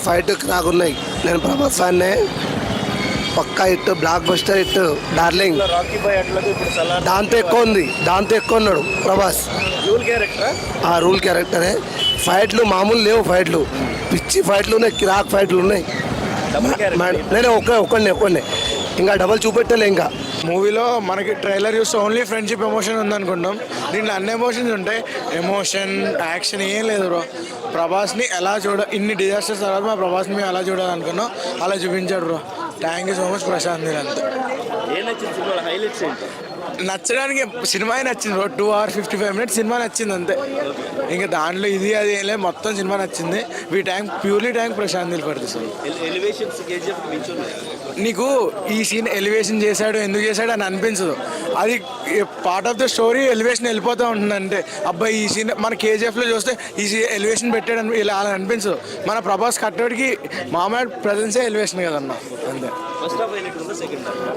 Fight crack ఉన్నాయి. నేను ప్రభాస్ ఫ్యాన్నే. పక్కా hit, blockbuster hit, darling. Rocky boy అట్లదు ఇప్పుడు సలార్ దాంతో ఎక్కువ ఉంది, దాంతో ఎక్కువ ఉన్నాడు ప్రభాస్. రూల్ క్యారెక్టర్ ఆ రూల్ క్యారెక్టరే. ఫైట్లు మామూలు లేవు, ఫైట్లు పిచ్చి ఫైట్లు ఉన్నాయి, కిరాక్ ఫైట్లు ఉన్నాయి. డబుల్ క్యారెక్టర్ నేను ఒక్కడే ఇంకా డబల్ చూపెట్టలే. ఇంకా మూవీలో మనకి ట్రైలర్ చూస్తే ఓన్లీ ఫ్రెండ్షిప్ ఎమోషన్ ఉందనుకుంటాం. దీంట్లో అన్ని ఎమోషన్స్ ఉంటాయి. ఎమోషన్, యాక్షన్ ఏం లేదు బ్రో. ప్రభాస్ని ఎలా ఇన్ని డిజాస్టర్స్ తర్వాత మా ప్రభాస్ని మేము ఎలా చూడాలనుకున్నాం అలా చూపించాడు bro. Thank you so much Prashanth Neel. అంతే ఏం నచ్చింది సినిమాలో హైలైట్స్ ఏంటి? నచ్చడానికి సినిమా నచ్చింది బ్రో. 2 hours 55 minutes సినిమా నచ్చింది అంతే. ఇంకా దాంట్లో ఇది అది ఏం లేదు, మొత్తం సినిమా నచ్చింది. Purely thank Prashanth Neel for this. Elevations KGF మించి ఉన్నాయి. నీకు ఈ సీన్ ఎలివేషన్ చేశాడు, ఎందుకు చేశాడు అని అనిపించదు. అది part of the story. Elevation వెళ్ళిపోతూ ఉంటుంది. అంటే అబ్బాయి ఈ సీన్ మన కేజీఎఫ్లో చూస్తే ఈ ఎలివేషన్ పెట్టాడు ఇలా అలా అనిపించదు. మన ప్రభాస్ కట్టడికి మామూలు ప్రజెన్సే ఎలివేషన్ కదన్న. అంతే.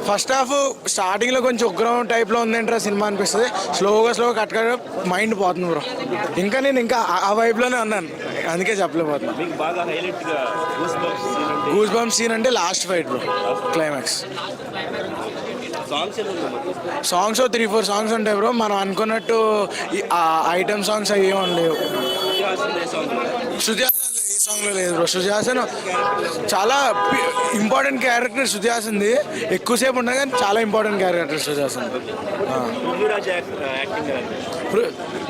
ఫస్ట్ హాఫ్ స్టార్టింగ్లో కొంచెం ఉగ్రం టైప్లో ఉందంటారా సినిమా అనిపిస్తుంది. స్లోగా కట్ మైండ్ పోతుంది బ్రో. నేను ఇంకా ఆ వైపులోనే ఉన్నాను, అందుకే చెప్పలేకపోతున్నా. గూస్ బంప్స్ సీన్ అంటే last fight bro, climax. Songs 3-4 songs ఉంటాయి బ్రో. మనం అనుకున్నట్టు ఐటమ్ సాంగ్స్ అవి ఏమని లేవు. శృతి హాసన్ ఏ సాంగ్లో లేదు బ్రో. శృతి హాసన్ చాలా ఇంపార్టెంట్ క్యారెక్టర్. శృతి హాసన్ది ఎక్కువసేపు ఉండదు కానీ చాలా ఇంపార్టెంట్ క్యారెక్టర్ శృతి హాసన్.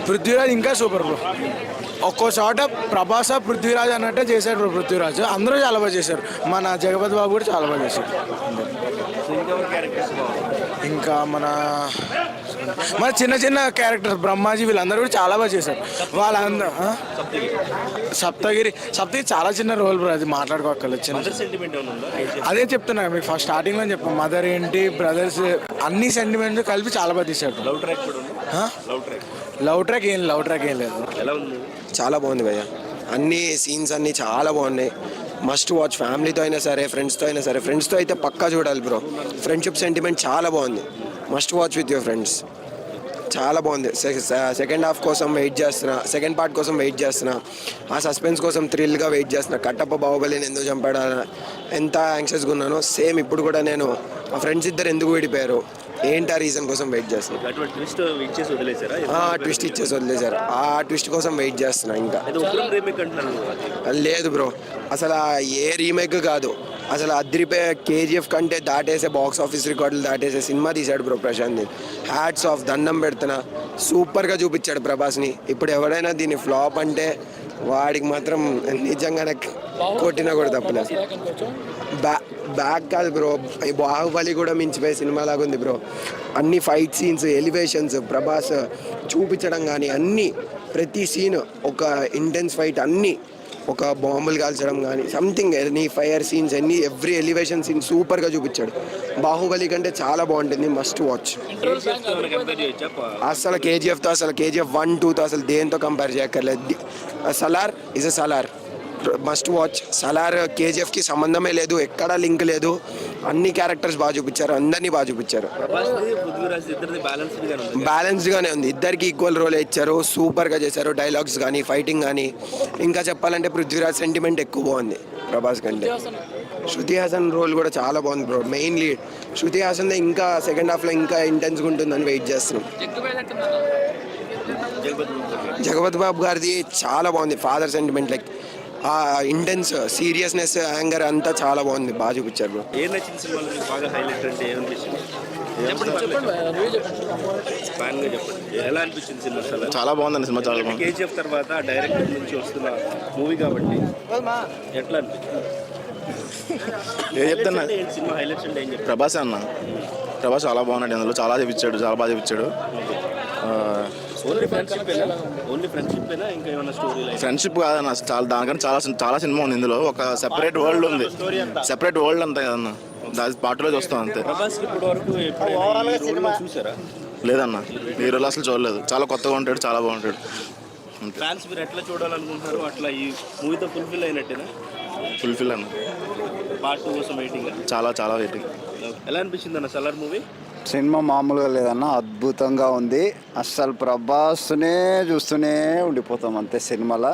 పృథ్వీరాజ్ ఇంకా సూపర్ బ్రో. ఒక్కో చోట ప్రభాస్ పృథ్వీరాజ్ అన్నట్టే చేశాడు బ్రో. పృథ్వీరాజ్ అందరూ చాలా బాగా చేశారు. మన జగపతి బాబు కూడా చాలా బాగా చేశారు. ఇంకా మన చిన్న క్యారెక్టర్స్ బ్రహ్మాజీ వీళ్ళందరూ కూడా చాలా బాగా చేశారు. వాళ్ళందరూ సప్తగిరి చాలా చిన్న రోల్ బ్రో. అది మాట్లాడుకోగలరు. అదే చెప్తున్నా మీకు ఫస్ట్ స్టార్టింగ్లో చెప్పాను. మదర్ ఏంటి, బ్రదర్స్ అన్ని సెంటిమెంట్స్ కలిపి చాలా బాగా తీశాడు. లవ్ ట్రాక్ ఏం లేదు. చాలా బాగుంది భయ్య. అన్ని సీన్స్ అన్నీ చాలా బాగున్నాయి. Must watch. ఫ్యామిలీతో అయినా సరే, ఫ్రెండ్స్తో అయినా సరే. ఫ్రెండ్స్తో అయితే పక్కా చూడాలి బ్రో. ఫ్రెండ్షిప్ సెంటిమెంట్ చాలా బాగుంది. Must watch with your friends. చాలా బాగుంది. సెకండ్ హాఫ్ కోసం వెయిట్ చేస్తున్నా, సెకండ్ పార్ట్ కోసం వెయిట్ చేస్తున్నా, ఆ సస్పెన్స్ కోసం థ్రిల్గా వెయిట్ చేస్తున్నా. కట్టప్ప బాహుబలిని ఎందుకు చంపాడా ఎంత యాంగ్షియస్గా ఉన్నానో సేమ్ ఇప్పుడు కూడా నేను ఆ ఫ్రెండ్స్ ఇద్దరు ఎందుకు విడిపోయారు ఏంటి ఆ రీజన్ కోసం వెయిట్ చేస్తున్నా. ట్విస్ట్ ఇచ్చేసి వదిలేశారు. ఆ ట్విస్ట్ కోసం వెయిట్ చేస్తున్నా. ఇంకా లేదు బ్రో, అసలు ఏ రీమేక్ కాదు. అసలు అద్రిపోయే కేజీఎఫ్ కంటే దాటేసే బాక్స్ ఆఫీస్ రికార్డులు దాటేసే సినిమా తీశాడు బ్రో ప్రశాంత్. హ్యాట్స్ ఆఫ్, దండం పెడుతున్నా. సూపర్గా చూపించాడు ప్రభాస్ని. ఇప్పుడు ఎవడైనా దీన్ని ఫ్లాప్ అంటే వాడికి మాత్రం నిజంగానే కొట్టినా కూడా తప్పలేదు. బ్యాక్ కాదు బ్రో, ఈ బాహుబలి కూడా మించిపోయే సినిమా లాగా ఉంది బ్రో. అన్ని ఫైట్ సీన్స్, ఎలివేషన్స్, ప్రభాస్ చూపించడం కానీ అన్నీ, ప్రతి సీన్ ఒక ఇంటెన్స్ ఫైట్, అన్నీ ఒక బాంబులు కాల్చడం కానీ something, any fire scenes, every elevation scene సూపర్గా చూపించాడు. బాహుబలి కంటే చాలా బాగుంటుంది. Must watch. అసలు కేజీఎఫ్తో, అసలు కేజీఎఫ్ 1, 2తో అసలు దేంతో కంపేర్ చేయక్కర్లేదు. Salaar is a Salaar. Must watch. Salaar కేజీఎఫ్కి సంబంధమే లేదు, ఎక్కడా లింక్ లేదు. అన్ని క్యారెక్టర్స్ బాగా చూపించారు, అందరినీ బాగా చూపించారు. బ్యాలెన్స్డ్గానే ఉంది. ఇద్దరికి ఈక్వల్ రోల్ ఇచ్చారు, సూపర్గా చేశారు. డైలాగ్స్ కానీ, ఫైటింగ్ కానీ. ఇంకా చెప్పాలంటే పృథ్వీరాజ్ సెంటిమెంట్ ఎక్కువ బాగుంది ప్రభాస్ కంటే. శృతి హాసన్ రోల్ కూడా చాలా బాగుంది bro. Main lead Shruti Haasan. ఇంకా సెకండ్ హాఫ్లో ఇంకా ఇంటెన్స్గా ఉంటుందని వెయిట్ చేస్తున్నాం. జగపతి బాబు గారిది చాలా బాగుంది. ఫాదర్ సెంటిమెంట్, లైక్ ఆ ఇంటెన్స్ సీరియస్నెస్, యాంగర్ అంతా చాలా బాగుంది. బాగా చూపించారు బ్రో. చాలా బాగుందండి సినిమా. చాలా బాగుంది. కేజీఎఫ్ తర్వాత డైరెక్టర్ నుంచి వస్తున్న మూవీ కాబట్టి ఎట్లా చెప్తున్నా సినిమా హైలైట్స్ అంటే ప్రభాస్ అన్న. ప్రభాస్ చాలా బాగున్నాడు. అందులో చాలా చూపించాడు, చాలా బాగా చూపించాడు. ఫ్రెండ్షిప్ కాదన్న, చాలా దానికన్నా చాలా సినిమా ఉంది ఇందులో. ఒక సెపరేట్ వరల్డ్ ఉంది, సెపరేట్ వరల్డ్ అంతా కదన్న. దాని పాటలో చూస్తాం అంతే. లేదన్న, ఈ రోజు అసలు చూడలేదు. చాలా కొత్తగా ఉంటాడు, చాలా బాగుంటాడు. ఫ్యాన్స్ మీరు ఎట్లా చూడాలనుకుంటున్నారు? అట్లా ఈ మూవీతో ఫుల్ఫిల్ అయినట్టేనా? ఫుల్ఫిల్ అన్న. పార్ట్ 2 కోసం వెయిటింగ్. చాలా వెయిటింగ్. ఎలా అనిపించింది అన్న సలార్ మూవీ? సినిమా మామూలుగా లేదన్న, అద్భుతంగా ఉంది. అస్సలు ప్రభాస్నే చూస్తూనే ఉండిపోతాం అంతే సినిమాలో.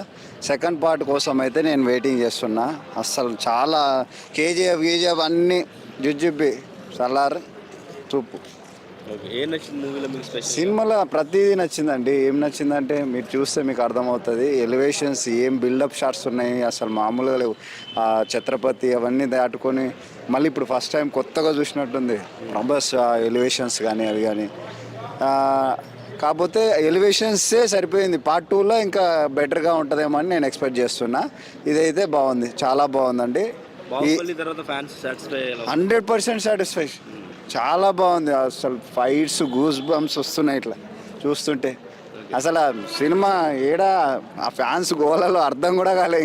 సెకండ్ పార్ట్ కోసం అయితే నేను వెయిటింగ్ చేస్తున్నా. అస్సలు చాలా కేజీఎఫ్ అన్నీ జుజ్జుబ్బి సలార్ చూపు. ఓకే, ఏం నచ్చింది మూవీలో మీకు స్పెషల్? సినిమాలో ప్రతిదీ నచ్చిందండి. ఏం నచ్చిందంటే మీరు చూస్తే మీకు అర్థమవుతుంది. ఎలివేషన్స్ ఏం బిల్డప్ షాట్స్ ఉన్నాయి, అసలు మామూలుగా లేవు. ఆ ఛత్రపతి అవన్నీ దాటుకొని మళ్ళీ ఇప్పుడు ఫస్ట్ టైం కొత్తగా చూసినట్టుంది ప్రభాస్ ఎలివేషన్స్ కానీ అవి కానీ. కాకపోతే ఎలివేషన్సే సరిపోయింది. పార్ట్ 2లో ఇంకా బెటర్గా ఉంటుందేమో అని నేను ఎక్స్పెక్ట్ చేస్తున్నా. ఇదైతే బాగుంది, చాలా బాగుందండి. బాహుబలి తర్వాత ఫ్యాన్స్ సాటిస్ఫై 100% సాటిస్ఫాక్షన్. చాలా బాగుంది. అసలు ఫైట్స్ గూస్ బంప్స్ వస్తున్నాయి ఇట్లా చూస్తుంటే. అసలు ఆ సినిమా ఏడా ఆ ఫ్యాన్స్ గోలలో అర్థం కూడా కాలే.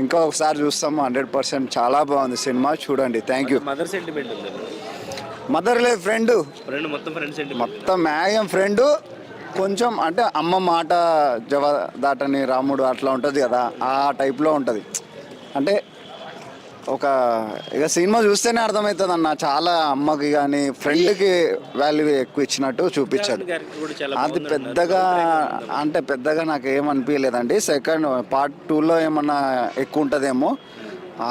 ఇంకా ఒకసారి చూస్తాము 100%. చాలా బాగుంది సినిమా, చూడండి. Thank you. మదర్ సెంటిమెంట్ ఉంది. మదర్ లేదు, ఫ్రెండ్ మొత్తం ఫ్రెండ్ సెంటిమెంట్. మొత్తం మ్యాగం ఫ్రెండ్. కొంచెం అంటే అమ్మ మాట జవ దాటని రాముడు అట్లా ఉంటుంది కదా, ఆ టైప్లో ఉంటుంది. అంటే ఒక ఇక సినిమా చూస్తేనే అర్థమవుతుంది అన్న. చాలా అమ్మకి కానీ ఫ్రెండ్కి వాల్యూ ఎక్కువ ఇచ్చినట్టు చూపించాడు. అది పెద్దగా నాకు ఏమనిపించలేదండి. సెకండ్ పార్ట్ 2లో ఏమన్నా ఎక్కువ ఉంటుందేమో.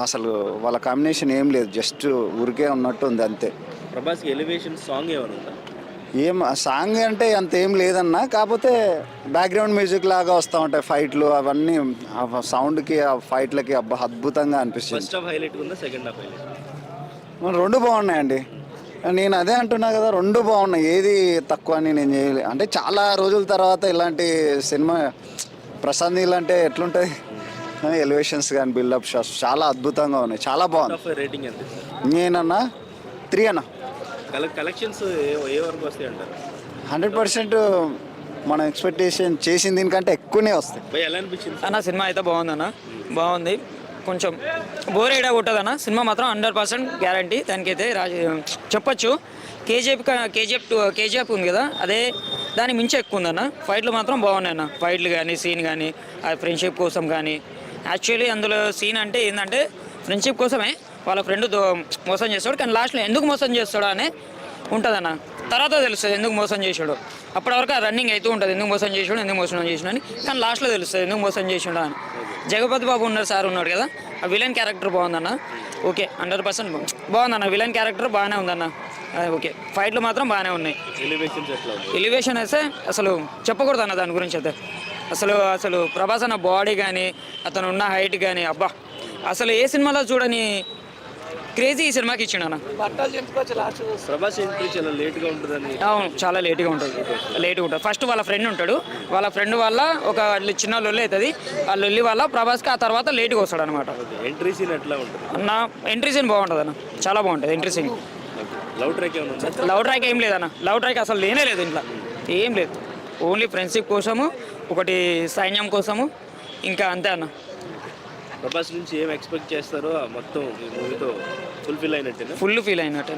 అసలు వాళ్ళ కాంబినేషన్ ఏం లేదు, జస్ట్ ఊరికే ఉన్నట్టు ఉంది అంతే. ప్రభాస్ ఎలివేషన్ సాంగ్ ఏమైనా ఉందా? ఏం సాంగ్ అంటే అంత ఏం లేదన్నా, కాకపోతే బ్యాక్గ్రౌండ్ మ్యూజిక్ లాగా వస్తూ ఉంటాయి ఫైట్లు అవన్నీ. ఆ సౌండ్కి ఆ ఫైట్లకి అబ్బా అద్భుతంగా అనిపిస్తుంది. ఫస్ట్ హాఫ్ హైలైట్ ఉందా, సెకండ్ హాఫ్ హైలైట్? రెండు బాగున్నాయండి. నేను అదే అంటున్నా కదా, రెండు బాగున్నాయి. ఏది తక్కువ అని నేను చేయలే. అంటే చాలా రోజుల తర్వాత ఇలాంటి సినిమా ప్రశాంత్ నీల్ అంటే ఎట్లుంటుంది. ఎలివేషన్స్ కానీ బిల్డప్ షాట్స్ చాలా అద్భుతంగా ఉన్నాయి, చాలా బాగుంది. రేటింగ్ ఎంత? నేనన్నా 3 అన్న. కలెక్షన్స్ ఏ వరకు వస్తాయి అంటారు? 100% మనం ఎక్స్పెక్టేషన్ చేసిన దీనికంటే ఎక్కువనే వస్తాయి. ఎలా అనిపించింది అన్న? సినిమా అయితే బాగుందన్న, బాగుంది. కొంచెం బోర్ ఐడియా కొట్టదన్న. సినిమా మాత్రం 100% గ్యారంటీ. దానికైతే చెప్పొచ్చు. కేజీఎఫ్ ఉంది కదా, అదే దాని మించి ఎక్కువ ఉందన్న. ఫైట్లు మాత్రం బాగున్నాయి అన్న. ఫైట్లు కానీ సీన్ కానీ ఆ ఫ్రెండ్షిప్ కోసం కానీ. యాక్చువల్లీ అందులో సీన్ అంటే ఏంటంటే ఫ్రెండ్షిప్ కోసమే వాళ్ళ ఫ్రెండ్ మోసం చేస్తాడు, కానీ లాస్ట్లో ఎందుకు మోసం చేస్తాడు అని ఉంటుందన్న. తర్వాత తెలుస్తుంది ఎందుకు మోసం చేసాడు. అప్పటివరకు రన్నింగ్ అవుతూ ఉంటుంది, ఎందుకు మోసం చేసాడు అని. కానీ లాస్ట్లో తెలుస్తుంది ఎందుకు మోసం చేసాడు అని. జగపతి బాబు ఉన్నారు, సార్ ఉన్నాడు కదా, ఆ విలన్ క్యారెక్టర్ బాగుందన్న. ఓకే, 100% బాగుందన్న. విలన్ క్యారెక్టర్ బాగానే ఉందన్న. ఓకే, ఫైట్లు మాత్రం బాగానే ఉన్నాయి. ఎలివేషన్ అయితే అసలు చెప్పకూడదు అన్న దాని గురించి అయితే. అసలు ప్రభాస్ అన్న బాడీ కానీ అతను ఉన్న హైట్ కానీ అబ్బా అసలు ఏ సినిమాలో చూడని క్రేజీ ఈ సినిమాకి ఇచ్చిండు అన్న. ప్రభాస్ ఎంట్రీ చాలా లేట్గా ఉంటుందని. అవును, చాలా లేట్గా ఉంటుంది. ఫస్ట్ వాళ్ళ ఫ్రెండ్ ఉంటాడు, వాళ్ళ ఫ్రెండ్ వల్ల ఒక చిన్న లొల్లి అవుతుంది. ఆ లొల్లి వల్ల ప్రభాస్కి ఆ తర్వాత లేట్గా వస్తాడు అనమాట. ఎంట్రీ సీన్ ఎట్లా ఉంటుంది అన్న? ఎంట్రీ సీన్ బాగుంటుంది అన్న, చాలా బాగుంటుంది ఎంట్రీ సీన్. లవ్ ట్రాక్ ఏమన్నా? లవ్ ట్రాక్ ఏం లేదన్న. లవ్ ట్రాక్ అసలు లేనే లేదు ఇంట్లో, ఏం లేదు. ఓన్లీ ఫ్రెండ్షిప్ కోసము, ఒకటి సైన్యం కోసము, ఇంకా అంతే అన్న. ప్రభాస్ నుంచి ఏం ఎక్స్పెక్ట్ చేస్తారో మొత్తం ఈ మూవీతో ఫుల్ ఫీల్ అయినట్టు.